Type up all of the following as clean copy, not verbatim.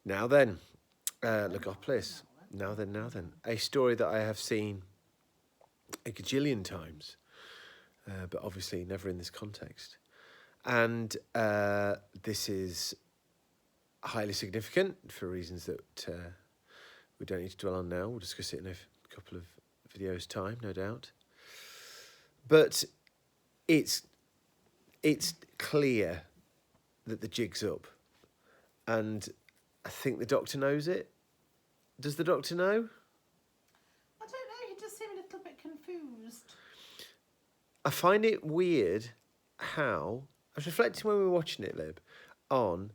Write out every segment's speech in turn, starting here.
Now then, Logopolis. Now then. A story that I have seen a gajillion times, but obviously never in this context. And this is highly significant for reasons that we don't need to dwell on now. We'll discuss it in a couple of videos' time, no doubt. But it's clear that the jig's up. And I think the Doctor knows it. Does the Doctor know? I don't know, he just seemed a little bit confused. I find it weird how... I was reflecting when we were watching it, Lib, on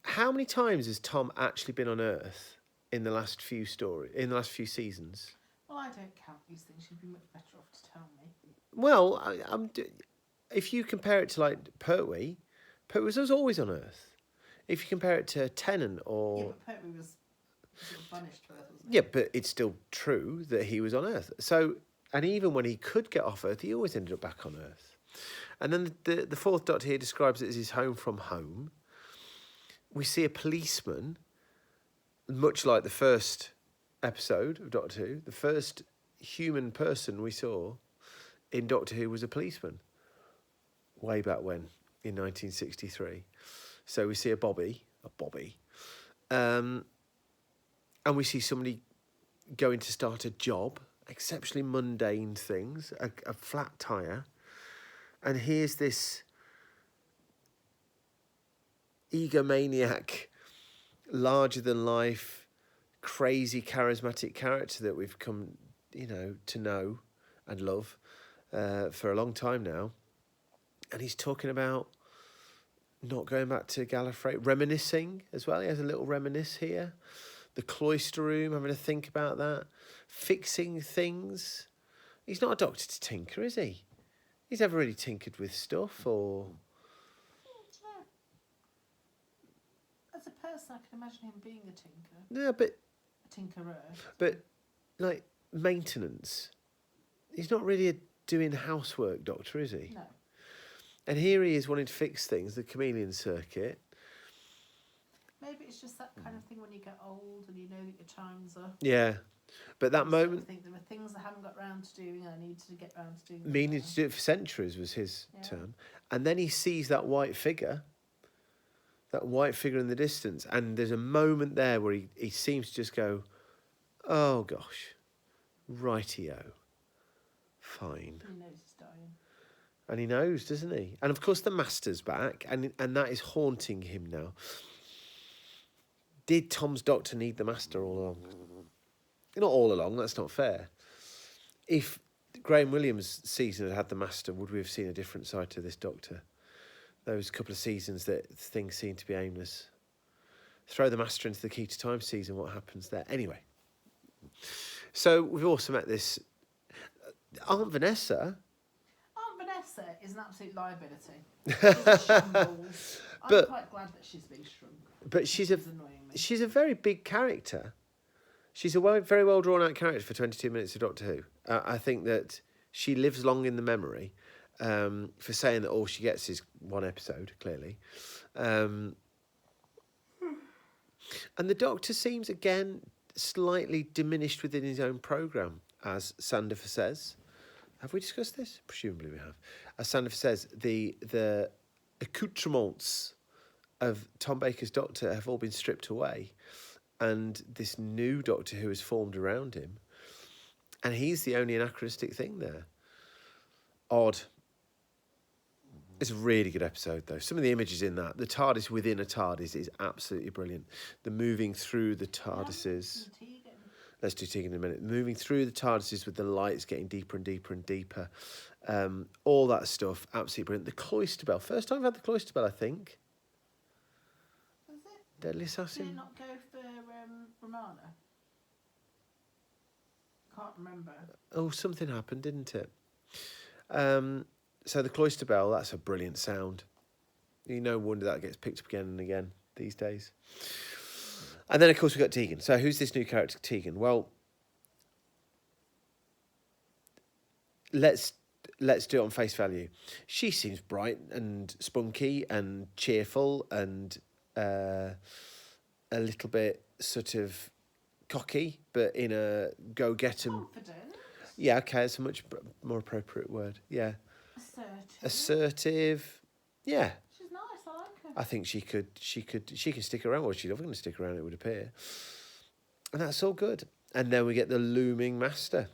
how many times has Tom actually been on Earth in the last few seasons? Well, I don't count these things. You'd be much better off to tell me. Well, if you compare it to like Pertwee was always on Earth. If you compare it to Tennant or... Yeah, but Pertwee was sort of banished to Earth, wasn't he? Yeah, but it's still true that he was on Earth. So, and even when he could get off Earth, he always ended up back on Earth. And then the fourth Doctor here describes it as his home from home. We see a policeman, much like the first episode of Doctor Who. The first human person we saw in Doctor Who was a policeman, way back when, in 1963. So we see a Bobby, and we see somebody going to start a job, exceptionally mundane things, a flat tyre, and here's this egomaniac, larger-than-life, crazy, charismatic character that we've come, to know and love for a long time now. And he's talking about not going back to Gallifrey, reminiscing as well. He has a little reminisce here. The cloister room, having to think about that. Fixing things. He's not a doctor to tinker, is he? He's never really tinkered with stuff or... No. As a person, I can imagine him being a tinker. No, but... A tinkerer. But, like, maintenance. He's not really a doing housework doctor, is he? No. And here he is wanting to fix things, the chameleon circuit. Maybe it's just that kind of thing when you get old and you know that your time's up. Yeah. But that I moment... I think there are things I haven't got round to doing and I need to get round to doing them. Meaning to do it for centuries was his term. And then he sees that white figure in the distance. And there's a moment there where he seems to just go, oh, gosh, rightio, fine. He knows he's dying. And he knows, doesn't he? And, of course, the Master's back, and that is haunting him now. Did Tom's Doctor need the Master all along? Not all along, that's not fair. If Graham Williams' season had had the Master, would we have seen a different side to this Doctor? Those couple of seasons that things seem to be aimless. Throw the Master into the Key to Time season, what happens there? Anyway. So we've also met this... Aunt Vanessa is an absolute liability. She's a shambles. I'm quite glad that she's been shrunk. But she's a very big character. She's a very well drawn out character for 22 minutes of Doctor Who. I think that she lives long in the memory for saying that all she gets is one episode, clearly. And the Doctor seems, again, slightly diminished within his own programme, as Sandifer says. Have we discussed this? Presumably we have. As Sandifer says, the accoutrements of Tom Baker's Doctor have all been stripped away, and this new Doctor Who has formed around him, and he's the only anachronistic thing there. Odd. It's a really good episode, though. Some of the images in that, the TARDIS within a TARDIS is absolutely brilliant. The moving through the TARDISes... Let's do Tegan in a minute. Moving through the TARDISes with the lights getting deeper and deeper and deeper. All that stuff, absolutely brilliant. The cloister bell. First time I've had the cloister bell, I think. Was it? Deadly Assassin. Did it not go for Romana? Can't remember. Oh, something happened, didn't it? So the cloister bell, that's a brilliant sound. No wonder that gets picked up again and again these days. And then, of course, we've got Tegan. So who's this new character, Tegan? Well, let's do it on face value. She seems bright and spunky and cheerful and a little bit sort of cocky, but in a go get 'em. Confident. Yeah, okay, it's a much more appropriate word. Yeah, Assertive. assertive. Yeah, She's nice. I like her. I think she can stick around. Well, she's never going to stick around, it would appear. And that's all good. And then we get the looming master.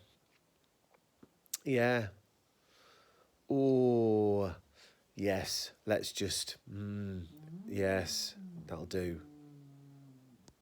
Yeah. Oh, yes. Let's just. Yes, that'll do.